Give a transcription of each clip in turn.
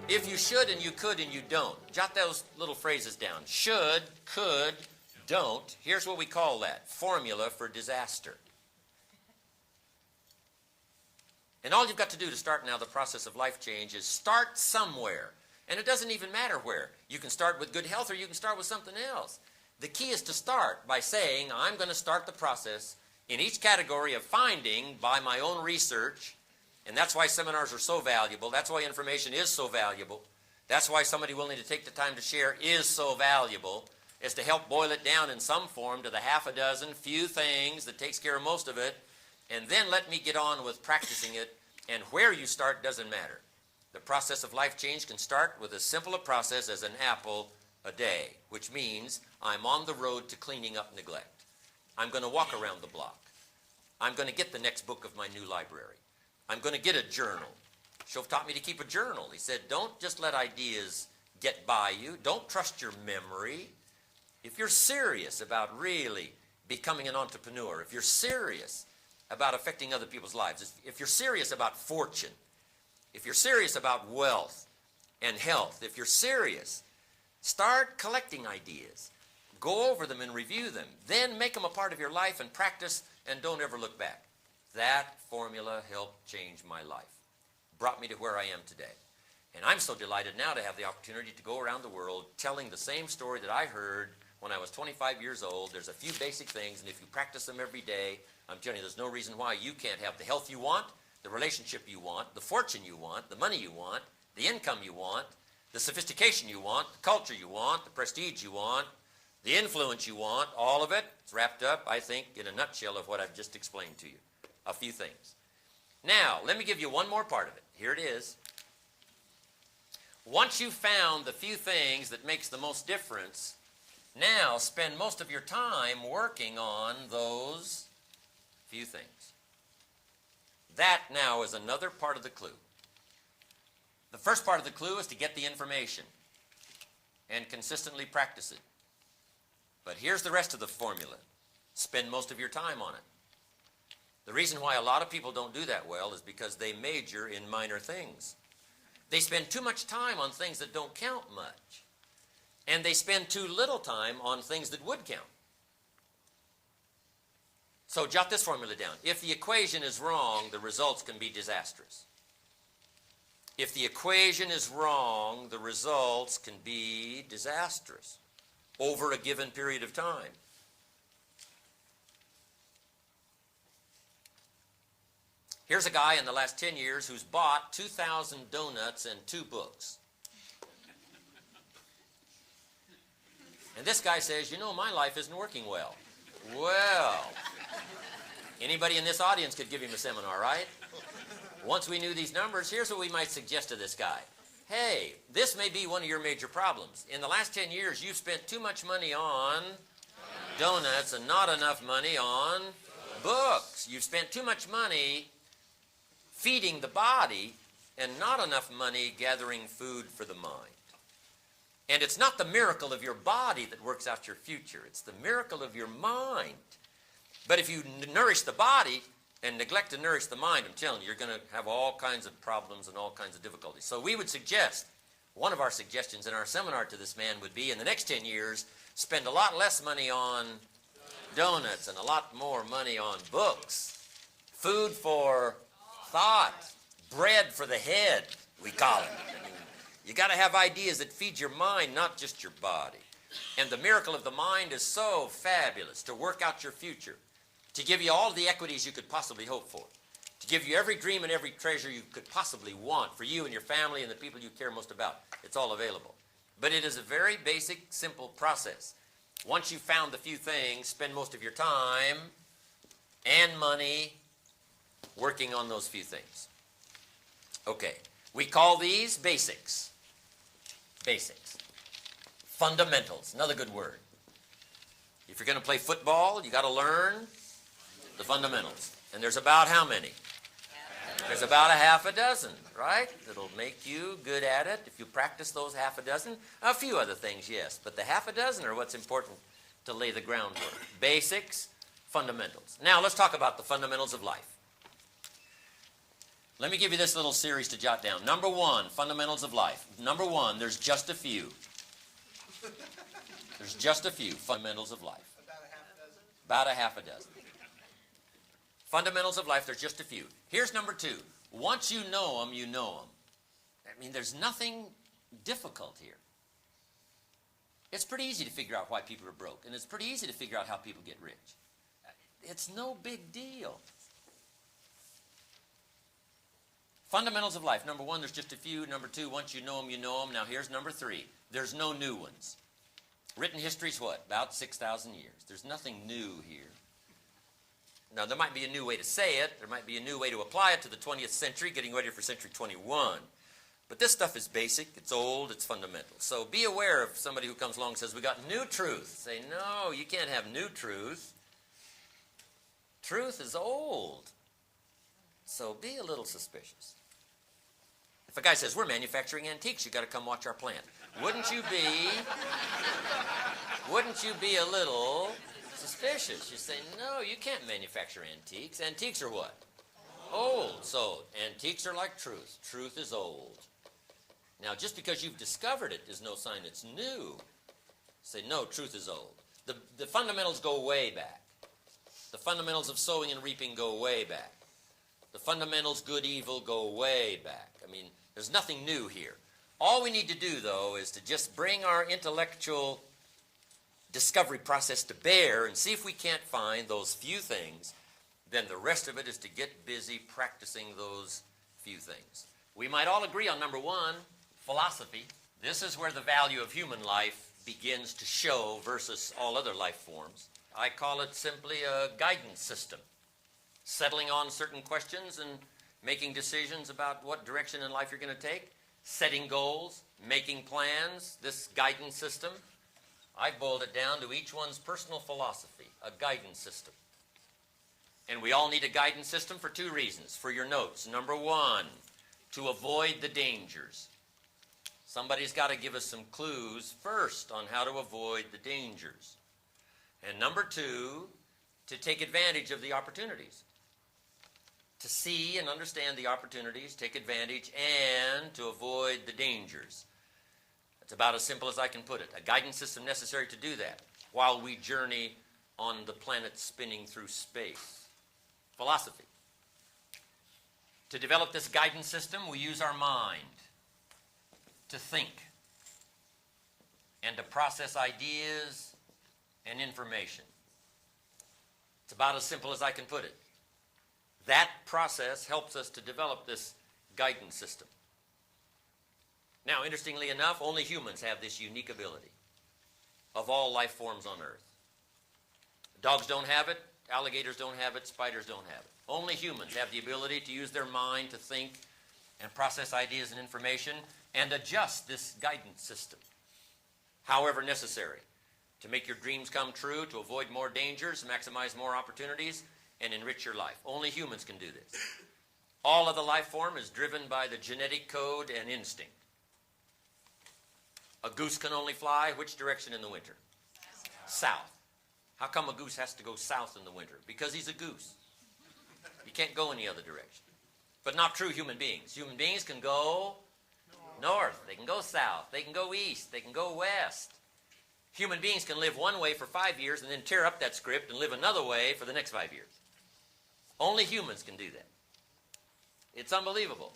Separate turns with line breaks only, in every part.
If you should and you could and you don't, jot those little phrases down. Should, could, don't. Here's what we call that. Formula for disaster. And all you've got to do to start now the process of life change is start somewhere. And it doesn't even matter where. You can start with good health or you can start with something else. The key is to start by saying, I'm going to start the process in each category of finding by my own research. And that's why seminars are so valuable. That's why information is so valuable. That's why somebody willing to take the time to share is so valuable, is to help boil it down in some form to the half a dozen few things that takes care of most of it. And then let me get on with practicing it. And where you start doesn't matter. The process of life change can start with as simple a process as an apple a day, which means I'm on the road to cleaning up neglect. I'm going to walk around the block. I'm going to get the next book of my new library. I'm going to get a journal. Shove taught me to keep a journal. He said, don't just let ideas get by you. Don't trust your memory. If you're serious about really becoming an entrepreneur, if you're serious about affecting other people's lives, if you're serious about fortune, if you're serious about wealth and health, if you're serious, start collecting ideas. Go over them and review them. Then make them a part of your life and practice, and don't ever look back. That formula helped change my life. Brought me to where I am today. And I'm so delighted now to have the opportunity to go around the world telling the same story that I heard when I was 25 years old. There's a few basic things, and if you practice them every day, I'm telling you, there's no reason why you can't have the health you want, the relationship you want, the fortune you want, the money you want, the income you want, the sophistication you want, the culture you want, the prestige you want, the influence you want, all of it. It's wrapped up, I think, in a nutshell of what I've just explained to you. A few things. Now, let me give you one more part of it. Here it is. Once you've found the few things that makes the most difference, now spend most of your time working on those few things. That now is another part of the clue. The first part of the clue is to get the information and consistently practice it. But here's the rest of the formula. Spend most of your time on it. The reason why a lot of people don't do that well is because they major in minor things. They spend too much time on things that don't count much. And they spend too little time on things that would count. So jot this formula down. If the equation is wrong, the results can be disastrous. If the equation is wrong, the results can be disastrous over a given period of time. Here's a guy in the last 10 years who's bought 2,000 donuts and 2 books. And this guy says, you know, my life isn't working well. Well, anybody in this audience could give him a seminar, right? Once we knew these numbers, here's what we might suggest to this guy. Hey, this may be one of your major problems. In the last 10 years, you've spent too much money on donuts and not enough money on books. You've spent too much money feeding the body and not enough money gathering food for the mind. And it's not the miracle of your body that works out your future. It's the miracle of your mind. But if you nourish the body and neglect to nourish the mind, I'm telling you, you're going to have all kinds of problems and all kinds of difficulties. So we would suggest, one of our suggestions in our seminar to this man would be, in the next 10 years, spend a lot less money on donuts and a lot more money on books. Food for thought, bread for the head, we call it. You got to have ideas that feed your mind, not just your body. And the miracle of the mind is so fabulous to work out your future, to give you all the equities you could possibly hope for, to give you every dream and every treasure you could possibly want for you and your family and the people you care most about. It's all available. But it is a very basic, simple process. Once you've found the few things, spend most of your time and money working on those few things. Okay, we call these basics. Basics. Fundamentals, another good word. If you're going to play football, you got to learn the fundamentals. And there's about how many? There's about a half a dozen, right? That'll make you good at it if you practice those half a dozen. A few other things, yes, but the half a dozen are what's important to lay the groundwork. Basics, fundamentals. Now let's talk about the fundamentals of life. Let me give you this little series to jot down. Number one, fundamentals of life. Number one, there's just a few. There's just a few fundamentals of life.
About a half a dozen?
About a half a dozen. Fundamentals of life, there's just a few. Here's number two. Once you know them, you know them. I mean, there's nothing difficult here. It's pretty easy to figure out why people are broke, and it's pretty easy to figure out how people get rich. It's no big deal. Fundamentals of life. Number one, there's just a few. Number two, once you know them, you know them. Now here's number three. There's no new ones. Written history's what? About 6,000 years. There's nothing new here. Now, there might be a new way to say it. There might be a new way to apply it to the 20th century, getting ready for century 21. But this stuff is basic. It's old. It's fundamental. So be aware of somebody who comes along and says, we got new truth. Say, no, you can't have new truth. Truth is old. So be a little suspicious. If a guy says, we're manufacturing antiques, you've got to come watch our plant. Wouldn't you be a little suspicious? You say, no, you can't manufacture antiques. Antiques are what? Old. So antiques are like truth. Truth is old. Now, just because you've discovered it is no sign it's new. Say, no, truth is old. The fundamentals go way back. The fundamentals of sowing and reaping go way back. The fundamentals, good, evil, go way back. I mean, there's nothing new here. All we need to do, though, is to just bring our intellectual discovery process to bear and see if we can't find those few things. Then the rest of it is to get busy practicing those few things. We might all agree on number one, philosophy. This is where the value of human life begins to show versus all other life forms. I call it simply a guidance system. Settling on certain questions and making decisions about what direction in life you're going to take, setting goals, making plans, this guidance system. I've boiled it down to each one's personal philosophy, a guidance system. And we all need a guidance system for two reasons. For your notes, number one, to avoid the dangers. Somebody's got to give us some clues first on how to avoid the dangers. And number two, to take advantage of the opportunities. To see and understand the opportunities, take advantage, and to avoid the dangers. It's about as simple as I can put it. A guidance system necessary to do that while we journey on the planet spinning through space. Philosophy. To develop this guidance system, we use our mind to think and to process ideas and information. It's about as simple as I can put it. That process helps us to develop this guidance system. Now, interestingly enough, only humans have this unique ability of all life forms on Earth. Dogs don't have it, alligators don't have it, spiders don't have it. Only humans have the ability to use their mind to think and process ideas and information and adjust this guidance system, however necessary, to make your dreams come true, to avoid more dangers, maximize more opportunities, and enrich your life. Only humans can do this. All of the life form is driven by the genetic code and instinct. A goose can only fly which direction in the winter? South. How come a goose has to go south in the winter? Because he's a goose. He can't go any other direction. But not true human beings. Human beings can go north. They can go south. They can go east. They can go west. Human beings can live one way for 5 years and then tear up that script and live another way for the next 5 years. Only humans can do that. It's unbelievable.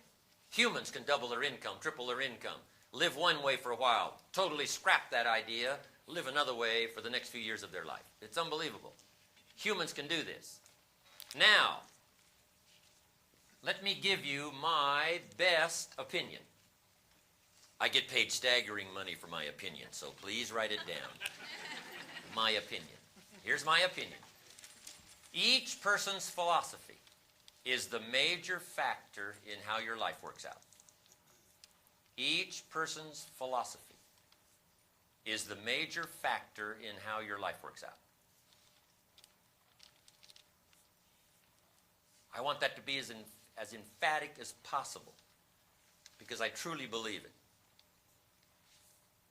Humans can double their income, triple their income, live one way for a while, totally scrap that idea, live another way for the next few years of their life. It's unbelievable. Humans can do this. Now, let me give you my best opinion. I get paid staggering money for my opinion, so please write it down. My opinion. Here's my opinion. Each person's philosophy is the major factor in how your life works out. Each person's philosophy is the major factor in how your life works out. I want that to be as emphatic as possible because I truly believe it.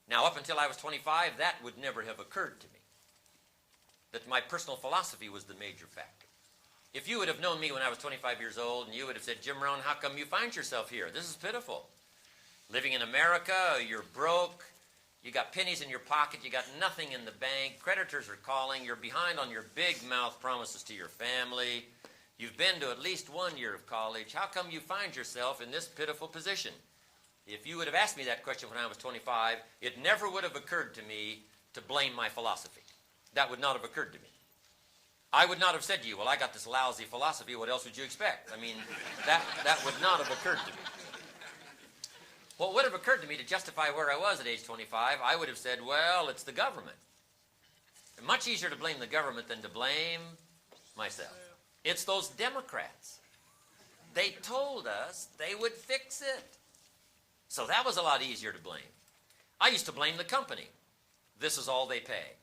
Now, up until I was 25, that would never have occurred to me, that my personal philosophy was the major factor. If you would have known me when I was 25 years old and you would have said, Jim Rohn, how come you find yourself here? This is pitiful. Living in America, you're broke, you got pennies in your pocket, you got nothing in the bank, creditors are calling, you're behind on your big mouth promises to your family, you've been to at least 1 year of college, how come you find yourself in this pitiful position? If you would have asked me that question when I was 25, it never would have occurred to me to blame my philosophy. That would not have occurred to me. I would not have said to you, well, I got this lousy philosophy, what else would you expect? I mean, that would not have occurred to me. What would have occurred to me to justify where I was at age 25, I would have said, well, it's the government. It's much easier to blame the government than to blame myself. It's those Democrats. They told us they would fix it. So that was a lot easier to blame. I used to blame the company. This is all they pay.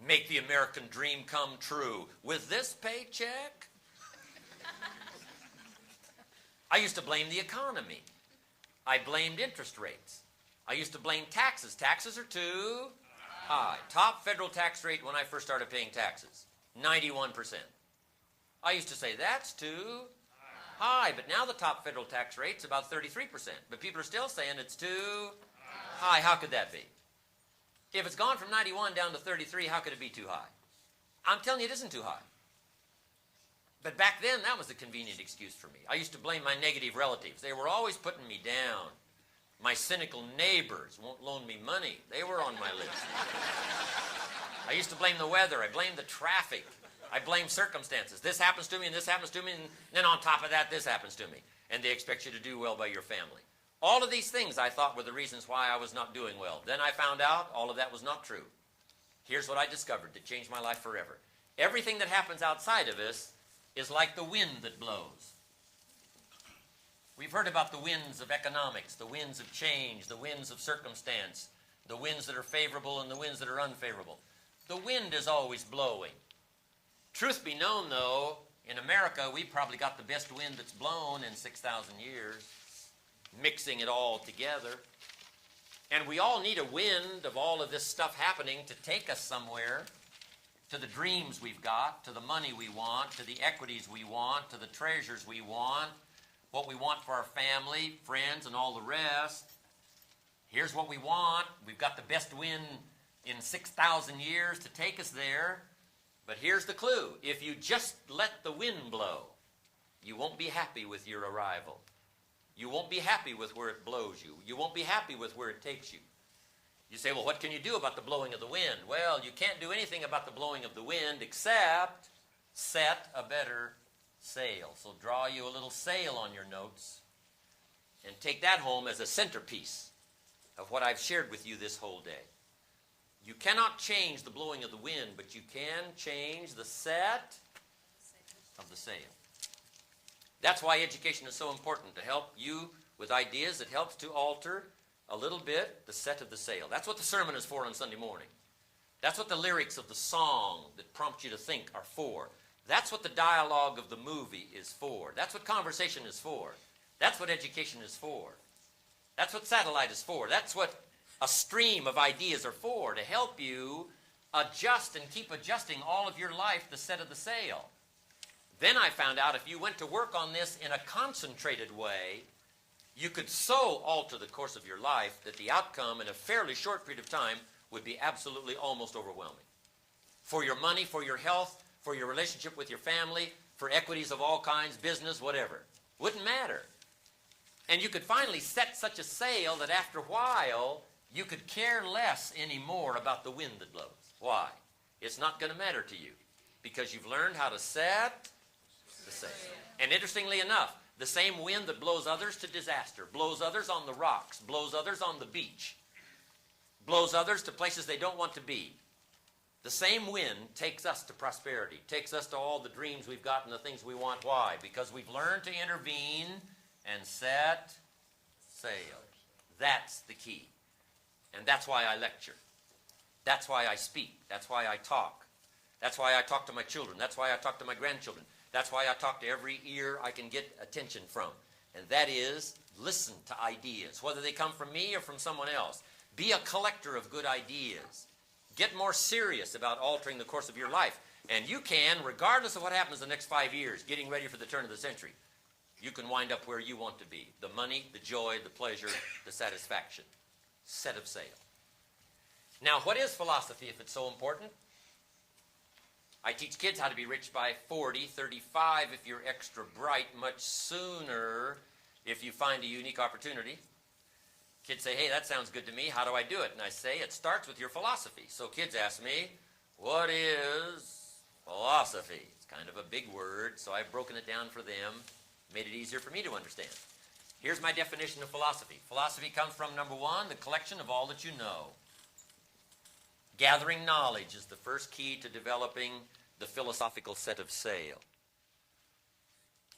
Make the American dream come true with this paycheck. I used to blame the economy. I blamed interest rates. I used to blame taxes. Taxes are too high. Top federal tax rate when I first started paying taxes, 91%. I used to say, that's too high. But now the top federal tax rate's about 33%. But people are still saying it's too high. How could that be? If it's gone from 91 down to 33, how could it be too high? I'm telling you, it isn't too high. But back then, that was a convenient excuse for me. I used to blame my negative relatives. They were always putting me down. My cynical neighbors won't loan me money. They were on my list. I used to blame the weather. I blamed the traffic. I blamed circumstances. This happens to me, and this happens to me, and then on top of that, this happens to me. And they expect you to do well by your family. All of these things I thought were the reasons why I was not doing well. Then I found out all of that was not true. Here's what I discovered that changed my life forever. Everything that happens outside of us is like the wind that blows. We've heard about the winds of economics, the winds of change, the winds of circumstance, the winds that are favorable and the winds that are unfavorable. The wind is always blowing. Truth be known, though, in America, we probably got the best wind that's blown in 6,000 years, mixing it all together. And we all need a wind of all of this stuff happening to take us somewhere, to the dreams we've got, to the money we want, to the equities we want, to the treasures we want, what we want for our family, friends, and all the rest. Here's what we want. We've got the best wind in 6,000 years to take us there. But here's the clue. If you just let the wind blow, you won't be happy with your arrival. You won't be happy with where it blows you. You won't be happy with where it takes you. You say, well, what can you do about the blowing of the wind? Well, you can't do anything about the blowing of the wind except set a better sail. So draw you a little sail on your notes and take that home as a centerpiece of what I've shared with you this whole day. You cannot change the blowing of the wind, but you can change the set of the sail. That's why education is so important, to help you with ideas. It helps to alter a little bit the set of the sail. That's what the sermon is for on Sunday morning. That's what the lyrics of the song that prompt you to think are for. That's what the dialogue of the movie is for. That's what conversation is for. That's what education is for. That's what satellite is for. That's what a stream of ideas are for, to help you adjust and keep adjusting all of your life the set of the sail. Then I found out if you went to work on this in a concentrated way, you could so alter the course of your life that the outcome in a fairly short period of time would be absolutely almost overwhelming. For your money, for your health, for your relationship with your family, for equities of all kinds, business, whatever. Wouldn't matter. And you could finally set such a sail that after a while, you could care less anymore about the wind that blows. Why? It's not going to matter to you because you've learned how to set the sail. And interestingly enough, the same wind that blows others to disaster, blows others on the rocks, blows others on the beach, blows others to places they don't want to be. The same wind takes us to prosperity, takes us to all the dreams we've got and the things we want. Why? Because we've learned to intervene and set sail. That's the key. And that's why I lecture. That's why I speak. That's why I talk. That's why I talk to my children. That's why I talk to my grandchildren. That's why I talk to every ear I can get attention from. And that is, listen to ideas, whether they come from me or from someone else. Be a collector of good ideas. Get more serious about altering the course of your life. And you can, regardless of what happens the next 5 years, getting ready for the turn of the century, you can wind up where you want to be. The money, the joy, the pleasure, the satisfaction. Set of sail. Now, what is philosophy if it's so important? I teach kids how to be rich by 40, 35 if you're extra bright, much sooner if you find a unique opportunity. Kids say, hey, that sounds good to me. How do I do it? And I say, it starts with your philosophy. So kids ask me, what is philosophy? It's kind of a big word, so I've broken it down for them, made it easier for me to understand. Here's my definition of philosophy. Philosophy comes from, number one, the collection of all that you know. Gathering knowledge is the first key to developing the philosophical set of sail.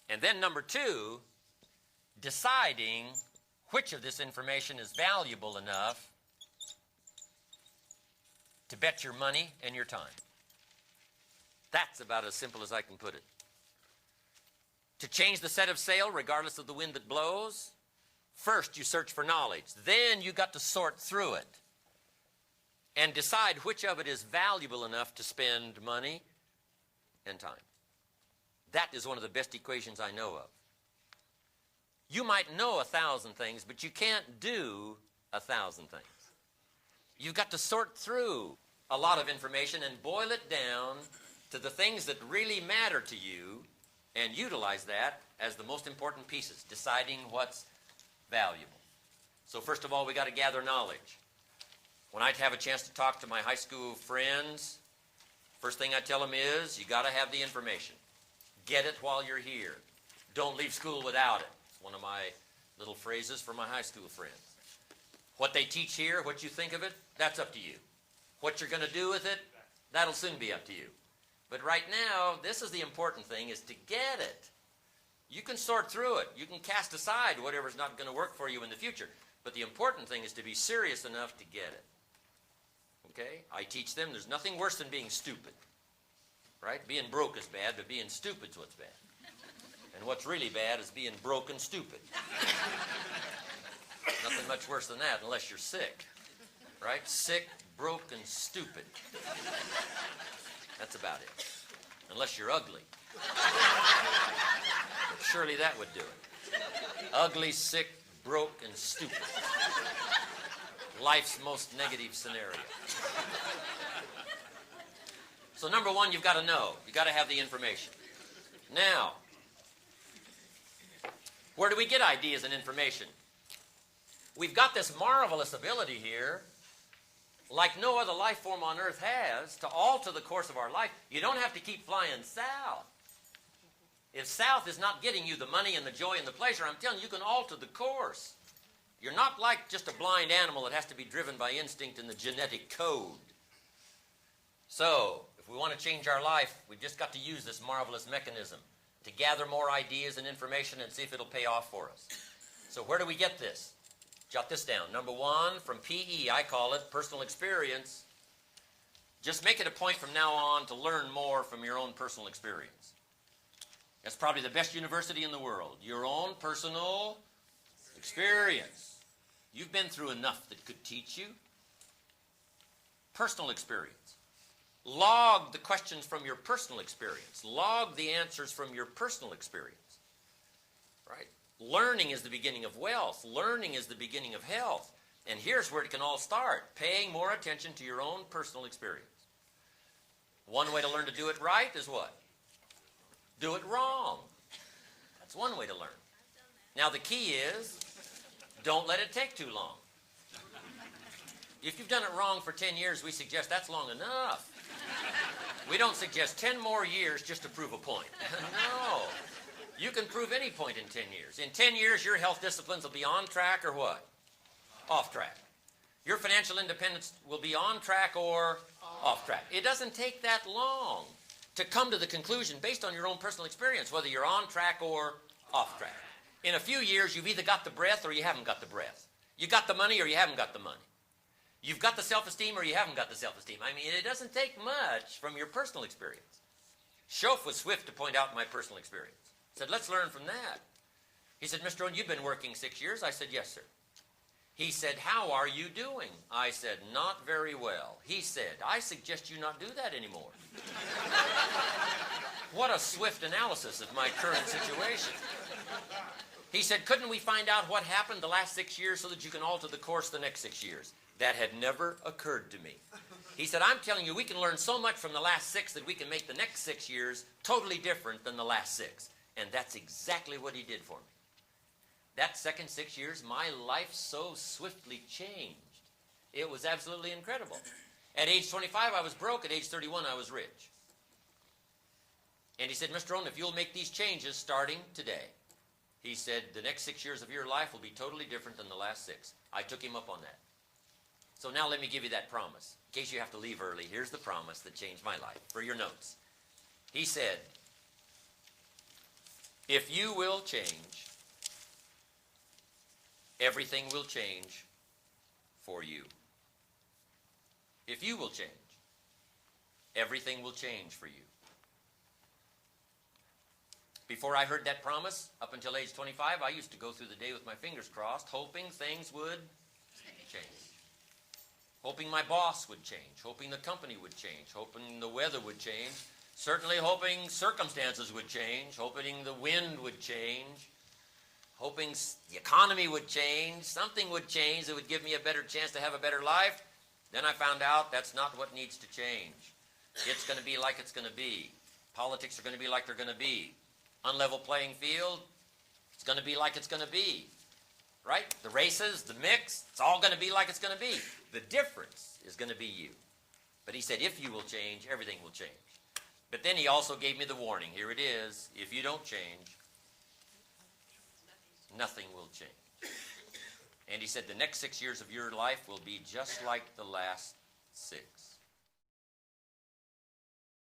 And then number two, deciding which of this information is valuable enough to bet your money and your time. That's about as simple as I can put it. To change the set of sail, regardless of the wind that blows, first you search for knowledge. Then you got to sort through it and decide which of it is valuable enough to spend money and time. That is one of the best equations I know of. You might know 1,000 things, but you can't do 1,000 things. You've got to sort through a lot of information and boil it down to the things that really matter to you and utilize that as the most important pieces, deciding what's valuable. So first of all, we got to gather knowledge. When I have a chance to talk to my high school friends, first thing I tell them is, you got to have the information. Get it while you're here. Don't leave school without it. It's one of my little phrases for my high school friends. What they teach here, what you think of it, that's up to you. What you're going to do with it, that'll soon be up to you. But right now, this is the important thing, is to get it. You can sort through it. You can cast aside whatever's not going to work for you in the future. But the important thing is to be serious enough to get it. Okay? I teach them there's nothing worse than being stupid. Right? Being broke is bad, but being stupid's what's bad. And what's really bad is being broke and stupid. Nothing much worse than that unless you're sick. Right? Sick, broke, and stupid. That's about it. Unless you're ugly. But surely that would do it. Ugly, sick, broke, and stupid. Life's most negative scenario. So number one, you've got to know. You've got to have the information. Now, where do we get ideas and information? We've got this marvelous ability here, like no other life form on earth has, to alter the course of our life. You don't have to keep flying south. If south is not getting you the money and the joy and the pleasure, I'm telling you, you can alter the course. You're not like just a blind animal that has to be driven by instinct and the genetic code. So, if we want to change our life, we've just got to use this marvelous mechanism to gather more ideas and information and see if it'll pay off for us. So where do we get this? Jot this down. Number one, from PE, I call it personal experience. Just make it a point from now on to learn more from your own personal experience. That's probably the best university in the world. Your own personal experience. You've been through enough that could teach you. Personal experience. Log the questions from your personal experience. Log the answers from your personal experience. Right? Learning is the beginning of wealth. Learning is the beginning of health. And here's where it can all start. Paying more attention to your own personal experience. One way to learn to do it right is what? Do it wrong. That's one way to learn. Now the key is, don't let it take too long. If you've done it wrong for 10 years, we suggest that's long enough. We don't suggest 10 more years just to prove a point. No. You can prove any point in 10 years. In 10 years, your health disciplines will be on track or what? Off track. Your financial independence will be on track or off track. It doesn't take that long to come to the conclusion based on your own personal experience, whether you're on track or off track. In a few years, you've either got the breath or you haven't got the breath. You got the money or you haven't got the money. You've got the self-esteem or you haven't got the self-esteem. I mean, it doesn't take much from your personal experience. Schoaf was swift to point out my personal experience. He said, let's learn from that. He said, Mr. Rohn, you've been working 6 years. I said, yes, sir. He said, how are you doing? I said, not very well. He said, I suggest you not do that anymore. What a swift analysis of my current situation. He said, couldn't we find out what happened the last 6 years so that you can alter the course the next 6 years? That had never occurred to me. He said, I'm telling you, we can learn so much from the last 6 that we can make the next 6 years totally different than the last 6. And that's exactly what he did for me. That second 6 years, my life so swiftly changed. It was absolutely incredible. At age 25, I was broke. At age 31, I was rich. And he said, Mr. Rohn, if you'll make these changes starting today, he said, the next 6 years of your life will be totally different than the last 6. I took him up on that. So now let me give you that promise. In case you have to leave early, here's the promise that changed my life for your notes. He said, if you will change, everything will change for you. If you will change, everything will change for you. Before I heard that promise, up until age 25, I used to go through the day with my fingers crossed, hoping things would change. Hoping my boss would change, hoping the company would change, hoping the weather would change, certainly hoping circumstances would change, hoping the wind would change, hoping the economy would change, something would change that would give me a better chance to have a better life. Then I found out that's not what needs to change. It's going to be like it's going to be. Politics are going to be like they're going to be. Unlevel playing field, it's going to be like it's going to be. Right? The races, the mix, it's all going to be like it's going to be. The difference is going to be you. But he said, if you will change, everything will change. But then he also gave me the warning. Here it is. If you don't change, nothing will change. And he said, the next 6 years of your life will be just like the last 6.